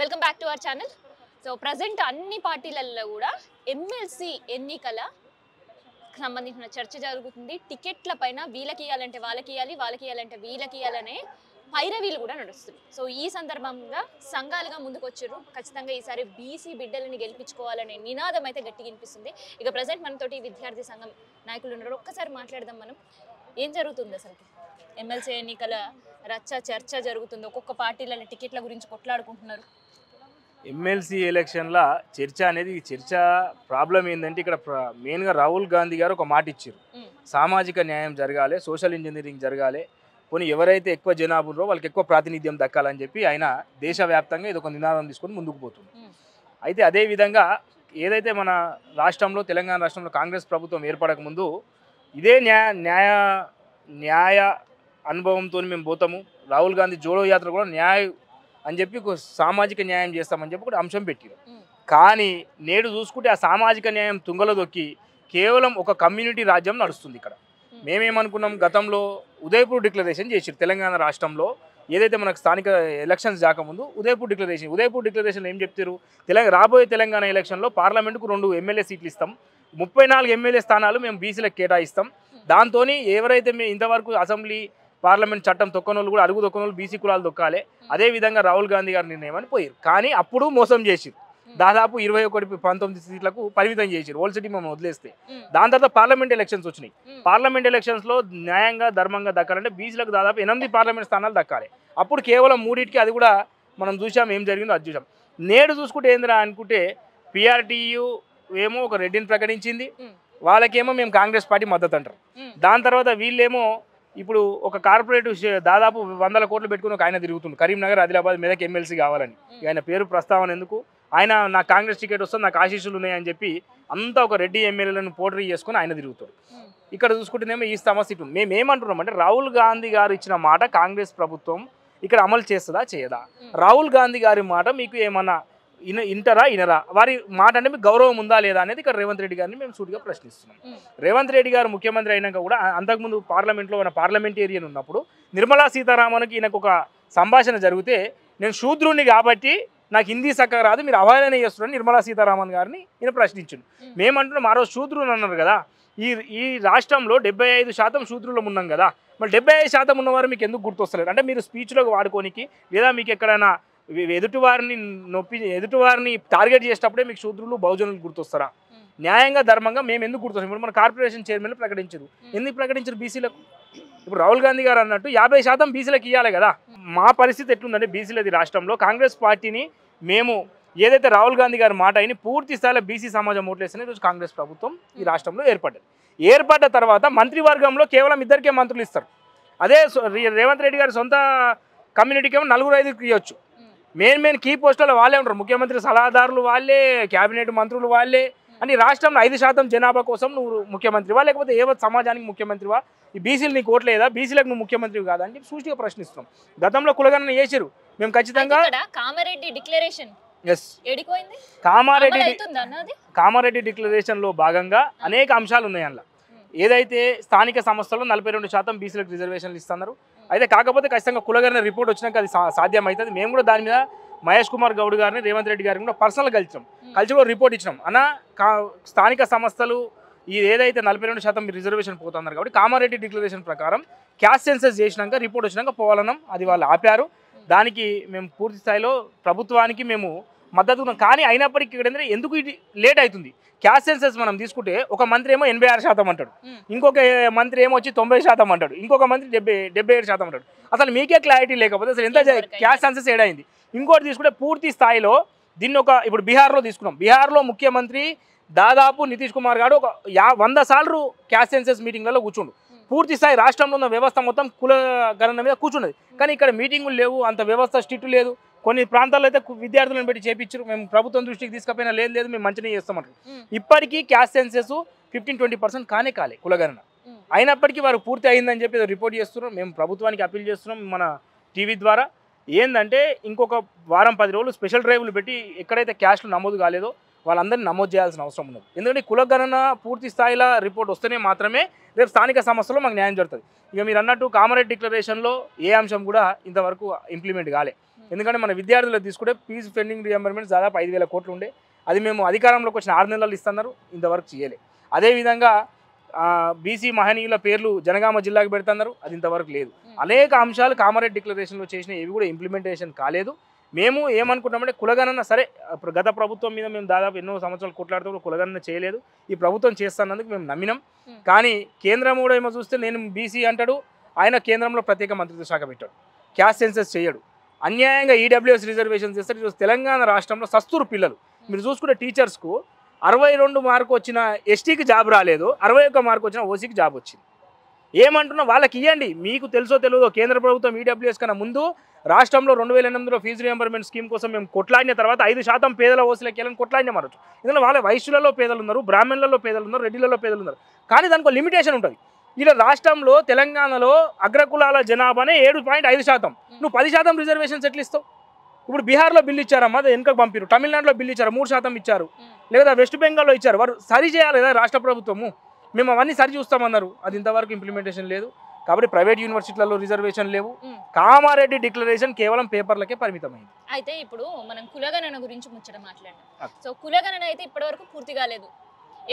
Welcome back to our channel. So present అన్ని పార్టీలలో కూడా ఎమ్మెల్సీ ఎన్నికల సంబంధించిన చర్చ జరుగుతుంది. టికెట్ల పైన వీళ్ళకి ఇవ్వాలంటే వాళ్ళకి ఇవ్వాలి, వాళ్ళకి ఇవ్వాలంటే వీళ్ళకి ఇవ్వాలనే పైరవీలు కూడా నడుస్తుంది. సో ఈ సందర్భంగా సంఘాలుగా ముందుకు వచ్చారు. ఖచ్చితంగా ఈసారి బీసీ బిడ్డలని గెలిపించుకోవాలనే నినాదం అయితే గట్టిగా వినిపిస్తుంది. ఇక ప్రజెంట్ మనతోటి విద్యార్థి సంఘం నాయకులు ఉన్నారు. ఒక్కసారి మాట్లాడదాం మనం. ఏం జరుగుతుంది అసలు? ఎమ్మెల్సీ ఎన్నికల రచ్చ చర్చ జరుగుతుంది. ఒక్కొక్క పార్టీల టికెట్ల గురించి కొట్లాడుకుంటున్నారు. ఎమ్మెల్సీ ఎలక్షన్ల చర్చ అనేది ప్రాబ్లం ఏంటంటే ఇక్కడ మెయిన్గా రాహుల్ గాంధీ గారు ఒక మాట ఇచ్చారు. సామాజిక న్యాయం జరగాలి, సోషల్ ఇంజనీరింగ్ జరగాలి, పోనీ ఎవరైతే ఎక్కువ జనాభా ఉన్నారో వాళ్ళకి ఎక్కువ ప్రాతినిధ్యం దక్కాలని చెప్పి ఆయన దేశవ్యాప్తంగా ఇది ఒక నినాదం తీసుకొని ముందుకు పోతుంది. అయితే అదేవిధంగా ఏదైతే మన రాష్ట్రంలో తెలంగాణ రాష్ట్రంలో కాంగ్రెస్ ప్రభుత్వం ఏర్పడక ముందు ఇదే న్యాయ అనుభవంతో మేము పోతాము, రాహుల్ గాంధీ జోడో యాత్ర కూడా న్యాయ అని చెప్పి సామాజిక న్యాయం చేస్తామని చెప్పి కూడా అంశం పెట్టారు. కానీ నేడు చూసుకుంటే ఆ సామాజిక న్యాయం తుంగలో దొక్కి కేవలం ఒక కమ్యూనిటీ రాజ్యం నడుస్తుంది. ఇక్కడ మేమేమనుకున్నాం, గతంలో ఉదయపూర్ డిక్లరేషన్ చేసారు తెలంగాణ రాష్ట్రంలో. ఏదైతే మనకు స్థానిక ఎలక్షన్స్ రాకముందు ఉదయపూర్ డిక్లరేషన్ ఏం చెప్తారు, రాబోయే తెలంగాణ ఎలక్షన్లో పార్లమెంటుకు 2 ఎమ్మెల్యే సీట్లు ఇస్తాం, 34 ఎమ్మెల్యే స్థానాలు మేము బీసీలకు కేటాయిస్తాం. దాంతో ఎవరైతే మేము ఇంతవరకు అసెంబ్లీ పార్లమెంట్ చట్టం తొక్కనోళ్ళు కూడా అడుగు తొక్కనోళ్ళు బీసీ కులాలు దొక్కాలి, అదేవిధంగా రాహుల్ గాంధీ గారి నిర్ణయం అని పోయారు. కానీ అప్పుడు మోసం చేసిరు. దాదాపు 21-19 సీట్లకు పరిమితం చేసిరు ఓల్డ్ సిటీ మేము వదిలేస్తే. దాని తర్వాత పార్లమెంట్ ఎలక్షన్స్ వచ్చినాయి. పార్లమెంట్ ఎలక్షన్స్లో న్యాయంగా ధర్మంగా దక్కాలంటే బీసీలకు దాదాపు 8 పార్లమెంట్ స్థానాలు దక్కాలి. అప్పుడు కేవలం 3కి అది కూడా మనం చూసాం, ఏం జరిగిందో అది చూసాం. నేడు చూసుకుంటే ఏందిరా అనుకుంటే PRTU ఏమో ఒక రెడ్డిని ప్రకటించింది, వాళ్ళకేమో మేము కాంగ్రెస్ పార్టీ మద్దతు అంటారు. దాని తర్వాత వీళ్ళేమో ఇప్పుడు ఒక కార్పొరేట్ దాదాపు 100 కోట్లు పెట్టుకుని ఒక ఆయన తిరుగుతుంది కరీంనగర్, ఆదిలాబాద్ మీదకి ఎమ్మెల్సీ కావాలని. ఆయన పేరు ప్రస్తావన ఎందుకు, ఆయన నాకు కాంగ్రెస్ టికెట్ వస్తుంది, నాకు ఆశీస్సులు ఉన్నాయని చెప్పి అంతా ఒక రెడ్డి ఎమ్మెల్యేలను పోటరీ చేసుకుని ఆయన తిరుగుతాడు. ఇక్కడ చూసుకుంటేనేమో ఈ సమస్య ఇటు మేమేమంటున్నాం అంటే రాహుల్ గాంధీ గారు ఇచ్చిన మాట కాంగ్రెస్ ప్రభుత్వం ఇక్కడ అమలు చేస్తుందా చేయదా? రాహుల్ గాంధీ గారి మాట మీకు ఏమన్నా ఇనరా? వారి మాట అంటే మీకు గౌరవం ఉందా లేదా అనేది ఇక్కడ రేవంత్ రెడ్డి గారిని మేము సూటిగా ప్రశ్నిస్తున్నాం. రేవంత్ రెడ్డి గారు ముఖ్యమంత్రి అయినాక కూడా అంతకుముందు పార్లమెంట్లో మన పార్లమెంటేరియన్ ఉన్నప్పుడు నిర్మలా సీతారామన్కి ఈయనకు ఒక సంభాషణ జరిగితే, నేను శూద్రుణ్ణి కాబట్టి నాకు హిందీ చక్కగా రాదు, మీరు అవహేళన చేస్తున్నారని నిర్మలా సీతారామన్ గారిని ఈయన ప్రశ్నించాడు. మేమంటున్నాం ఆ రోజు శూద్రులు అన్నారు కదా, ఈ రాష్ట్రంలో 75% శూద్రులం ఉన్నాం కదా, మరి 75% ఉన్నవారు మీకు ఎందుకు గుర్తొస్తలేరు అంటే మీరు స్పీచ్లో వాడుకోనికి లేదా మీకు ఎక్కడైనా ఎదుటివారిని టార్గెట్ చేసేటప్పుడే మీకు శూద్రులు బహుజనులు గుర్తొస్తారా? న్యాయంగా ధర్మంగా మేము ఎందుకు గుర్తొస్తాం? ఇప్పుడు మన కార్పొరేషన్ చైర్మన్ ప్రకటించారు, ఎందుకు ప్రకటించారు బీసీలకు? ఇప్పుడు రాహుల్ గాంధీ గారు అన్నట్టు 50% బీసీలకు ఇవ్వాలి కదా. మా పరిస్థితి ఎట్లుందంటే బీసీలది రాష్ట్రంలో కాంగ్రెస్ పార్టీని మేము ఏదైతే రాహుల్ గాంధీ గారి మాట అయిన పూర్తి స్థాయిలో బీసీ సమాజం ఓట్లేస్తేనే ఈరోజు కాంగ్రెస్ ప్రభుత్వం ఈ రాష్ట్రంలో ఏర్పడ్డ తర్వాత మంత్రివర్గంలో కేవలం 2 మంత్రులు ఇస్తారు. అదే రేవంత్ రెడ్డి గారి సొంత కమ్యూనిటీకి ఏమో 4-5 ఇవ్వచ్చు. మెయిన్ కీ పోస్టుల్లో వాళ్ళే ఉంటారు, ముఖ్యమంత్రి సలహాదారులు వాళ్ళే, క్యాబినెట్ మంత్రులు వాళ్ళే. అని రాష్ట్రంలో 5% జనాభా కోసం నువ్వు ముఖ్యమంత్రివా లేకపోతే సమాజానికి ముఖ్యమంత్రివా? ఈ బీసీలు నీకు ఓట్లేదా, బీసీలకు నువ్వు ముఖ్యమంత్రి కాదా అని సూచిగా ప్రశ్నిస్తున్నాం. గతంలో కులగణన చేసిరు, మేము ఖచ్చితంగా కామారెడ్డి డిక్లరేషన్లో భాగంగా అనేక అంశాలు ఉన్నాయి. అందులో ఏదైతే స్థానిక సంస్థల్లో 42% బీసీలకు రిజర్వేషన్లు ఇస్తున్నారు. అయితే కాకపోతే ఖచ్చితంగా కులగణన రిపోర్ట్ వచ్చినాక అది సాధ్యమవుతుంది. మేము కూడా దాని మీద మహేష్ కుమార్ గౌడ్ గారిని రేవంత్ రెడ్డి గారిని కూడా పర్సనల్గా కలిసి కూడా రిపోర్ట్ ఇచ్చినాం. స్థానిక సంస్థలు ఏదైతే 42% రిజర్వేషన్ పోతున్నారు కాబట్టి కామారెడ్డి డిక్లరేషన్ ప్రకారం క్యాస్ట్ సెన్సస్ చేసినాక రిపోర్ట్ వచ్చినాక పోవాలన్నాం, అది వాళ్ళు ఆపారు. దానికి మేము పూర్తి స్థాయిలో ప్రభుత్వానికి మేము మద్దతు ఉన్నాం. కానీ అయినప్పటికీ ఇక్కడ ఎందుకు ఇది లేట్ అవుతుంది? క్యాస్ట్ సెన్సస్ మనం తీసుకుంటే ఒక మంత్రి ఏమో 86% అంటాడు, ఇంకొక మంత్రి ఏమో వచ్చి 90% అంటాడు, ఇంకొక మంత్రి 77% అంటాడు. అసలు మీకే క్లారిటీ లేకపోతే అసలు ఎంత క్యాస్ట్ సెన్సస్ ఏడైంది? ఇంకోటి తీసుకుంటే పూర్తి స్థాయిలో దీన్ని ఇప్పుడు బీహార్లో తీసుకున్నాం. బీహార్లో ముఖ్యమంత్రి దాదాపు నితీష్ కుమార్ గారు ఒక 100 సార్లు క్యాస్ట్ సెన్సస్ మీటింగ్లలో కూర్చుండు. పూర్తి స్థాయి రాష్ట్రంలో ఉన్న వ్యవస్థ మొత్తం కుల గణన మీద కూర్చున్నది. కానీ ఇక్కడ మీటింగులు లేవు, అంత వ్యవస్థ స్ట్రిక్ట్ లేదు. కొన్ని ప్రాంతాల్లో అయితే విద్యార్థులను పెట్టి చేపించారు. మేము ప్రభుత్వం దృష్టికి తీసుకపోయినా లేదు మేము మంచిగా చేస్తామంటారు. ఇప్పటికీ క్యాస్ట్ సెన్సెస్ 15-20% కాలే కులగణన. అయినప్పటికీ వారు పూర్తి అయిందని చెప్పి రిపోర్ట్ చేస్తున్నాం. మేము ప్రభుత్వానికి అప్పీల్ చేస్తున్నాం మన టీవీ ద్వారా. ఏంటంటే ఇంకొక వారం 10 రోజులు స్పెషల్ డ్రైవ్లు పెట్టి ఎక్కడైతే క్యాస్ట్లు నమోదు కాలేదో వాళ్ళందరినీ నమోదు చేయాల్సిన అవసరం ఉన్నది. ఎందుకంటే కులగణన పూర్తి స్థాయిలో రిపోర్ట్ వస్తేనే మాత్రమే రేపు స్థానిక సమస్యలో మాకు న్యాయం జరుగుతుంది. ఇక మీరు అన్నట్టు కామారెడ్డి డిక్లరేషన్లో ఏ అంశం కూడా ఇంతవరకు ఇంప్లిమెంట్ కాలే. ఎందుకంటే మన విద్యార్థులకు తీసుకుంటే ఫీజు పెండింగ్ రియంబర్మెంట్ దాదాపు 5,000 కోట్లు ఉండే, అది మేము అధికారంలోకి వచ్చిన 6 నెలలు ఇస్తున్నారు, ఇంతవరకు చేయలే. అదేవిధంగా బీసీ మహనీయుల పేర్లు జనగామ జిల్లాకు పెడుతున్నారు, అది ఇంతవరకు లేదు. అనేక అంశాలు కామారెడ్డి డిక్లరేషన్లో చేసిన ఏవి కూడా ఇంప్లిమెంటేషన్ కాలేదు. మేము ఏమనుకుంటామంటే కులగణన సరే, గత ప్రభుత్వం మీద మేము దాదాపు ఎన్నో సంవత్సరాలు కొట్లాడుతూ కులగణన చేయలేదు, ఈ ప్రభుత్వం చేస్తున్నందుకు మేము నమ్మినాం. కానీ కేంద్రం కూడా ఏమో చూస్తే నేను బీసీ అంటాడు, ఆయన కేంద్రంలో ప్రత్యేక మంత్రిత్వ శాఖ పెట్టాడు, క్యాస్ట్ సెన్సెస్ చేయడు, అన్యాయంగా ఈడబ్ల్యూఎస్ రిజర్వేషన్ చేస్తారు. ఈరోజు తెలంగాణ రాష్ట్రంలో సస్తూరు పిల్లలు మీరు చూసుకుంటే టీచర్స్కు 62 మార్కు వచ్చిన ఎస్టీకి జాబ్ రాలేదు, 61 మార్కు వచ్చిన ఓసీకి జాబ్ వచ్చింది. ఏమంటున్నా వాళ్ళకి ఇవ్వండి. మీకు తెలుసో తెలియదో కేంద్ర ప్రభుత్వం ఈడబ్ల్యూఎస్ కన్నా ముందు రాష్ట్రంలో 2008లో ఫీజు రియంబర్మెంట్ స్కీమ్ కోసం మేము కొట్లాడిన తర్వాత 5% పేదల ఓసీలకి వెళ్ళని కొట్లాడిన మరొచ్చు. ఎందుకంటే వాళ్ళ వైశ్యులలో పేదలు ఉన్నారు, బ్రాహ్మణులలో పేదలు ఉన్నారు, రెడ్డిలలో పేదలు ఉన్నారు. కానీ దానికి ఒక లిమిటేషన్ ఉంటుంది. ఇలా రాష్ట్రంలో తెలంగాణలో అగ్రకులాల జనాభానే 7.5%. నువ్వు 10% రిజర్వేషన్స్ ఎట్లా ఇస్తావు? ఇప్పుడు బీహార్లో బిల్లు ఇచ్చారమ్మా, అది వెనుకకు పంపిరు. తమిళనాడులో బిల్లు ఇచ్చారు, 3% ఇచ్చారు. లేదా వెస్ట్ బెంగాల్లో ఇచ్చారు. వారు సరి చేయాలి కదా రాష్ట్ర ప్రభుత్వము, మేము అవన్నీ సరి చూస్తామన్నారు, అది ఇంతవరకు ఇంప్లిమెంటేషన్ లేదు. కాబట్టి ప్రైవేట్ యూనివర్సిటీలలో రిజర్వేషన్ లేవు. కామారెడ్డి డిక్లరేషన్ కేవలం పేపర్లకే పరిమితమైంది. అయితే ఇప్పుడు మనం కులగణన గురించి ముచ్చట మాట్లాడాం. సో కులగణన అయితే ఇప్పటివరకు పూర్తి కాలేదు.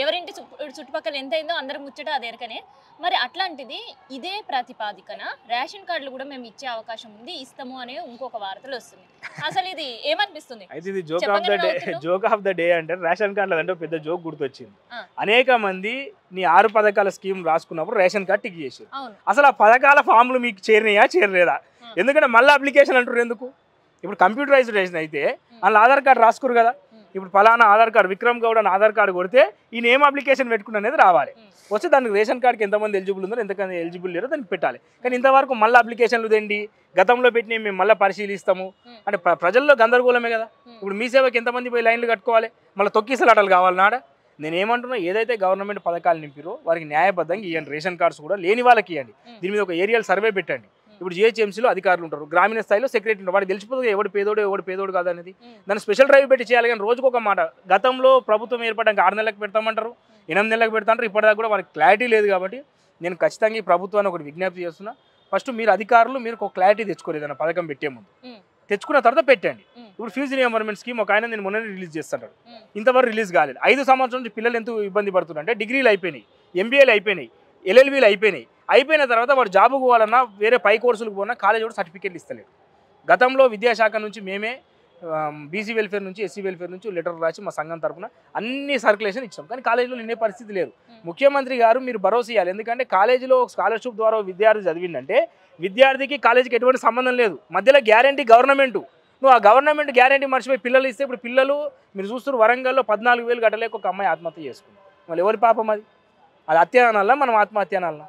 ఎవరింటి చుట్టుపక్కల ఎంత అయిందో అందరి ముచ్చట అదేరకనే. మరి అట్లాంటిది ఇదే ప్రాతిపాదికన రేషన్ కార్డులు కూడా మేము ఇచ్చే అవకాశం ఉంది, ఇస్తాము అనే ఇంకొక వార్తలు వస్తుంది. అసలు ఇది ఏమనిపిస్తుంది? అయితే ఇది జోక్ ఆఫ్ ద డే అంటే రేషన్ కార్డులు అంటే పెద్ద జోక్ గుర్తొచ్చింది. అనేక మంది నీ 6 పథకాల స్కీమ్ రాసుకున్నప్పుడు రేషన్ కార్డు టిక్ చేసారు. అసలు ఆ పథకాల ఫామ్లు మీకు చేరినాయా చేరలేదా? ఎందుకంటే మళ్ళీ అప్లికేషన్ అంటారు ఎందుకు? ఇప్పుడు కంప్యూటరైజ్డ్ అయితే అందులో ఆధార్ కార్డు రాసుకురు కదా. ఇప్పుడు ఫలానా ఆధార్ కార్డు విక్రమ్ గౌడ్ అని ఆధార్ కార్డు కొడితే ఈ నేమ్ అప్లికేషన్ పెట్టుకుని అనేది రావాలి. వస్తే దానికి రేషన్ కార్డుకి ఎంతమంది ఎలిజిబుల్ ఉందో ఎంతమంది ఎలిజిబుల్ లేరో దానికి పెట్టాలి. కానీ ఇంతవరకు మళ్ళీ అప్లికేషన్లు తెండి గతంలో పెట్టిన మేము మళ్ళీ పరిశీలిస్తాము అంటే ప్రజల్లో గందరగోళమే కదా. ఇప్పుడు మీ సేవకి ఎంతమంది పోయి లైన్లు కట్టుకోవాలి, మళ్ళీ తొక్కిసలాటలు కావాలి నాడ. నేనేమంటున్నా, ఏదైతే గవర్నమెంట్ పథకాలు నింపిరో వారికి న్యాయబద్ధంగా ఇవ్వండి. రేషన్ కార్డ్స్ కూడా లేని వాళ్ళకి ఇవ్వండి. దీని మీద ఒక ఏరియల్ సర్వే పెట్టండి. ఇప్పుడు జిహెచ్ఎంసీలో అధికారులు ఉంటారు, గ్రామీణ స్థాయిలో సెక్రటరీ ఉంటారు, వాడికి తెలిసిపోతుంది ఎవడు పేదోడు కాదనేది. దాన్ని స్పెషల్ డ్రైవ్ పెట్టి చేయాలి. కానీ రోజుకు ఒక మాట, గతంలో ప్రభుత్వం ఏర్పడడానికి 6 నెలలకు పెడతామంటారు, 8 నెలలకు పెడతాంటారు, ఇప్పటిదాకా కూడా వారికి క్లారిటీ లేదు. కాబట్టి నేను ఖచ్చితంగా ఈ ప్రభుత్వాన్ని ఒకటి విజ్ఞప్తి చేస్తున్నా, ఫస్ట్ మీరు అధికారులు మీరు ఒక క్లారిటీ తెచ్చుకోలేదు అన్న పథకం పెట్టే ముందు, తెచ్చుకున్న తర్వాత పెట్టండి. ఇప్పుడు ఫీజు రియంబర్మెంట్ స్కీమ్ ఒక ఆయన నేను మొన్న రిలీజ్ చేస్తాడు, ఇంతవరకు రిలీజ్ కాలేదు. 5 సంవత్సరాల నుంచి పిల్లలు ఎంత ఇబ్బంది పడుతున్నారు అంటే డిగ్రీలు అయిపోయినాయి, ఎంబీఏలు అయిపోయినాయి, ఎల్ఎల్బీలు అయిపోయిన తర్వాత వాడు జాబ్ పోవాలన్నా వేరే పై కోర్సులకు పోయినా కాలేజ్ కూడా సర్టిఫికేట్లు ఇస్తలేడు. గతంలో విద్యాశాఖ నుంచి మేమే బీసీ వెల్ఫేర్ నుంచి ఎస్సీ వెల్ఫేర్ నుంచి లెటర్ రాసి మా సంఘం తరఫున అన్ని సర్క్యులేషన్ ఇచ్చాం. కానీ కాలేజీలో నిన్నే పరిస్థితి లేదు. ముఖ్యమంత్రి గారు మీరు భరోసా ఇవ్వాలి. ఎందుకంటే కాలేజీలో స్కాలర్షిప్ ద్వారా విద్యార్థి చదివిందంటే విద్యార్థికి కాలేజీకి ఎటువంటి సంబంధం లేదు. మధ్యలో గ్యారంటీ గవర్నమెంట్, నువ్వు ఆ గవర్నమెంట్ గ్యారంటీ మర్చిపోయి పిల్లలు ఇస్తే ఇప్పుడు పిల్లలు మీరు చూస్తున్నారు వరంగల్లో 14,000 కట్టలేక ఒక అమ్మాయి ఆత్మహత్య చేసుకుంది. మళ్ళీ ఎవరి పాపం అది? అది హత్య అనాలా మనం ఆత్మహత్య అనాలా?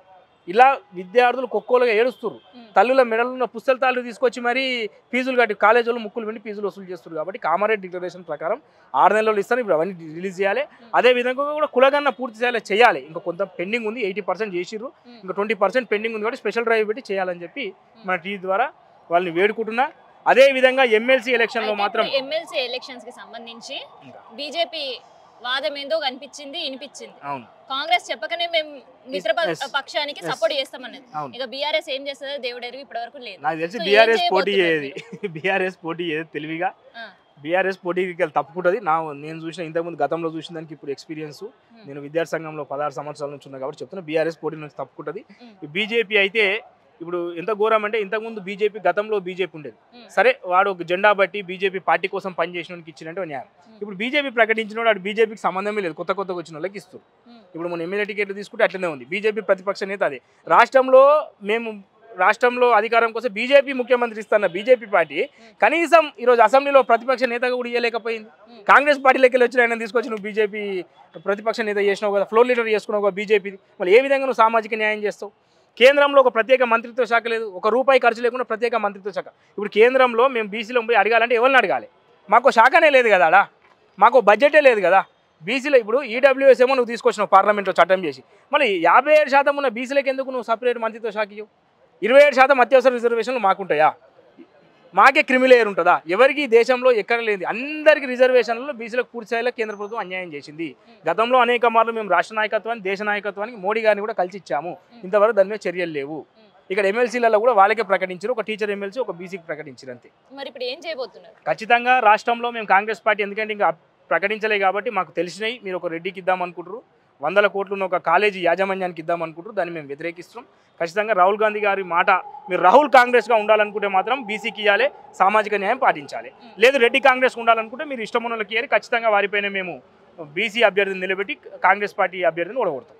ఇలా విద్యార్థులు కొక్కోలుగా ఏడుస్తున్నారు. తల్లుల మెడలున్న పుస్తల తాళ్ళు తీసుకొచ్చి మరీ ఫీజులు కట్టి కాలేజీలు ముక్కులు వెండి ఫీజులు వసూలు చేస్తారు. కాబట్టి కామారెడ్డి డిక్లరేషన్ ప్రకారం 6 నెలలు ఇస్తాను, ఇప్పుడు అవన్నీ రిలీజ్ చేయాలి. అదేవిధంగా కూడా కులగన్న పూర్తి చేయాలి. ఇంకా కొంత పెండింగ్ ఉంది, 80% చేసిర్రు, ఇంకా 20% పెండింగ్ ఉంది. కాబట్టి స్పెషల్ డ్రైవ్ పెట్టి చేయాలని చెప్పి మన టీవీ ద్వారా వాళ్ళని వేడుకుంటున్నా. అదేవిధంగా ఎమ్మెల్సీ ఎలక్షన్లో మాత్రం ఎమ్మెల్సీ ఎలక్షన్స్కి సంబంధించి బీజేపీ వాదం ఏందో కనిపించింది, వినిపించింది. కాంగ్రెస్ చెప్పకనే మేము మిత్ర పక్షానికి సపోర్ట్ చేస్తామన్నది. ఇక బీఆర్ఎస్ ఏం చేస్తుందో దేవుడు ఎరుగు ఇప్పటి వరకు లేదు. నాకు తెలిసి బీఆర్ఎస్ పోటీ చేయదు తెలివిగా. బీఆర్ఎస్ పోటీకి తప్పుకుంటుంది. నేను చూసిన ఇంతకుముందు గతంలో చూసిన దానికి ఇప్పుడు ఎక్స్పీరియన్స్, నేను విద్యార్థి సంఘంలో 16 సంవత్సరాల నుంచి ఉన్నా కాబట్టి చెప్తున్నా, బీఆర్ఎస్ పోటీ నుంచి తప్పుకుంటుంది. బీజేపీ అయితే ఇప్పుడు ఎంత ఘోరం అంటే ఇంతకుముందు బీజేపీ గతంలో బీజేపీ ఉండేది, సరే వాడు ఒక జెండా బట్టి బీజేపీ పార్టీ కోసం పనిచేసిన ఇచ్చినట్టు న్యాయం. ఇప్పుడు బీజేపీ ప్రకటించిన వాడు బీజేపీకి సంబంధమే లేదు, కొత్తగా వచ్చిన వాళ్ళకి ఇస్తారు. ఇప్పుడు మనం ఎమ్మెల్యే టికెట్లు తీసుకుంటే అట్లనే ఉంది. బీజేపీ ప్రతిపక్ష నేత అదే. రాష్ట్రంలో అధికారం కోసం బీజేపీ ముఖ్యమంత్రి ఇస్తున్న బీజేపీ పార్టీ కనీసం ఈరోజు అసెంబ్లీలో ప్రతిపక్ష నేతగా కూడా ఇవ్వలేకపోయింది. కాంగ్రెస్ పార్టీలోకి వెళ్ళి వచ్చిన ఆయన తీసుకొచ్చి నువ్వు బీజేపీ ప్రతిపక్ష నేత చేసినావు కదా, ఫ్లోర్ లీడర్ చేసుకున్నావు కదా బీజేపీ. మళ్ళీ ఏ విధంగా నువ్వు సామాజిక న్యాయం చేస్తావు? కేంద్రంలో ఒక ప్రత్యేక మంత్రిత్వ శాఖ లేదు, ₹1 ఖర్చు లేకుండా ప్రత్యేక మంత్రిత్వ శాఖ. ఇప్పుడు కేంద్రంలో మేము బీసీలో పోయి అడగాలంటే ఎవరిని అడగాలి? మాకు శాఖనే లేదు కదా, ఆడ మాకు బడ్జెటే లేదు కదా. బీసీలో ఇప్పుడు ఈడబ్ల్యూఎస్ ఏమో నువ్వు తీసుకొచ్చినావు పార్లమెంట్లో చట్టం చేసి, మళ్ళీ 57% ఉన్న బీసీలకు ఎందుకు నువ్వు సపరేట్ మంత్రిత్వ శాఖ ఇవ్వవు? 27% అత్యవసర రిజర్వేషన్లు మాకుంటాయా? మాకే క్రిమిలేయర్ ఉంటుందా? ఎవరికి దేశంలో ఎక్కడ లేదు, అందరికీ రిజర్వేషన్లలో బీసీలకు పూర్తి స్థాయిలో కేంద్ర ప్రభుత్వం అన్యాయం చేసింది. గతంలో అనేక మార్లు మేము రాష్ట్ర నాయకత్వాన్ని దేశ నాయకత్వానికి మోడీ గారిని కూడా కలిసి ఇచ్చాము, ఇంతవరకు దాని మీద చర్యలు లేవు. ఇక్కడ ఎమ్మెల్సీలలో కూడా వాళ్ళకే ప్రకటించారు, ఒక టీచర్ ఎమ్మెల్సీ ఒక బీసీకి ప్రకటించారు అంతే. మరి ఇప్పుడు ఏం చేయబోతున్నారు? ఖచ్చితంగా రాష్ట్రంలో మేము కాంగ్రెస్ పార్టీ, ఎందుకంటే ఇంకా ప్రకటించలే కాబట్టి మాకు తెలిసినాయి, మీరు ఒక రెడ్డికి ఇద్దాం అనుకుంటారు, 100 కోట్లను ఒక కాలేజీ యాజమాన్యానికి ఇద్దాం అనుకుంటారు, దాన్ని మేము వ్యతిరేకిస్తున్నాం. ఖచ్చితంగా రాహుల్ గాంధీ గారి మాట, మీరు రాహుల్ కాంగ్రెస్గా ఉండాలనుకుంటే మాత్రం బీసీకి ఇవ్వాలి, సామాజిక న్యాయం పాటించాలి. లేదు రెడ్డి కాంగ్రెస్ ఉండాలనుకుంటే మీరు ఇష్టమున్నోళ్ళకి ఇవ్వాలి, ఖచ్చితంగా వారిపైన మేము బీసీ అభ్యర్థిని నిలబెట్టి కాంగ్రెస్ పార్టీ అభ్యర్థిని ఓడగొడతాం.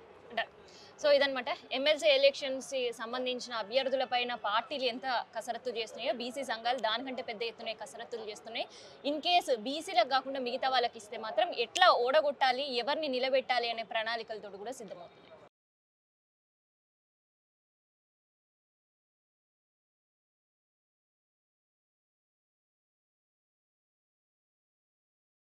సో ఇదనమాట ఎమ్మెల్సీ ఎలక్షన్స్ సంబంధించిన అభ్యర్థుల పైన పార్టీలు ఎంత కసరత్తు చేస్తున్నాయో బీసీ సంఘాలు దానికంటే పెద్ద ఎత్తున కసరత్తులు చేస్తున్నాయి. ఇన్ కేసు బీసీలకు కాకుండా మిగతా వాళ్ళకి ఇస్తే మాత్రం ఎట్లా ఓడగొట్టాలి, ఎవరిని నిలబెట్టాలి అనే ప్రణాళికలతో కూడా సిద్ధమవుతుంది.